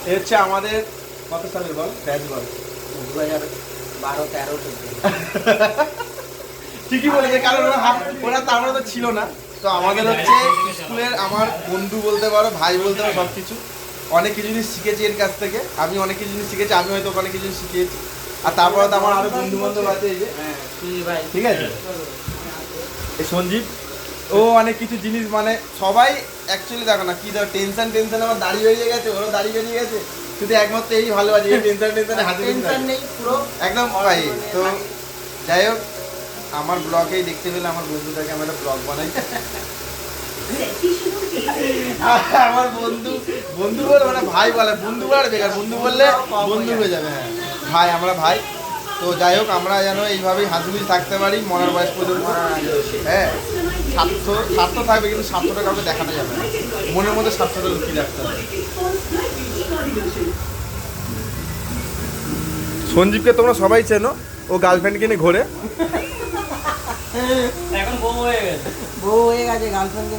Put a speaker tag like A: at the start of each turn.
A: এ হচ্ছে আমাদের কত সালের বল, ব্যাচ বল
B: 2012-13
A: ঠিকই বলেছে, কারণ ওরা তার তো ছিল না। তো আমাদের হচ্ছে স্কুলের আমার বন্ধু বলতে পারো, ভাই বলতে পারো, সব কিছু অনেক কিছু জিনিস শিখেছি এর কাছ থেকে। আমি অনেক কিছু জিনিস শিখেছি, আমি হয়তো অনেক কিছু শিখিয়েছি। আর তারপরে তো আমার আরো বন্ধু বান্ধব আছে, এই যে ঠিক আছে এই সঞ্জীব, ও অনেক কিছু জিনিস মানে সবাই অ্যাকচুয়ালি দেখো না কি ধর টেনশন আমার দাড়ি বেরিয়ে গেছে, ওরও দাড়ি বেরিয়ে গেছে, শুধু একমাত্র এই ভালো আছে, এই টেনশনে হাতে
B: নেই পুরো
A: একদম ভাই। তো যাই হোক, আমার ব্লগেই দেখতে পেলে আমার বন্ধুটাকে আমি একটা ব্লগ বানাই। আমার বন্ধু বন্ধু বলে মানে ভাই বলে, বন্ধু বলে বেকার, বন্ধু বললে বন্ধু হয়ে যাবে। হ্যাঁ ভাই, আমরা ভাই। তো যাই হোক, আমরা যেন এইভাবেই হাসিখুশি থাকতে পারি মরার বয়স পর্যন্ত। হ্যাঁ, স্বার্থ থাকবে, কিন্তু স্বার্থটা কাউকে দেখানো যাবে না, মনের মধ্যে স্বার্থটা লুকিয়ে রাখতে হবে। সঞ্জীবকে তোমরা সবাই চেনো, ও গার্লফ্রেন্ডকে নিয়ে ঘোরে।
B: এখন বউ হয়ে গেছে, গার্লফ্রেন্ড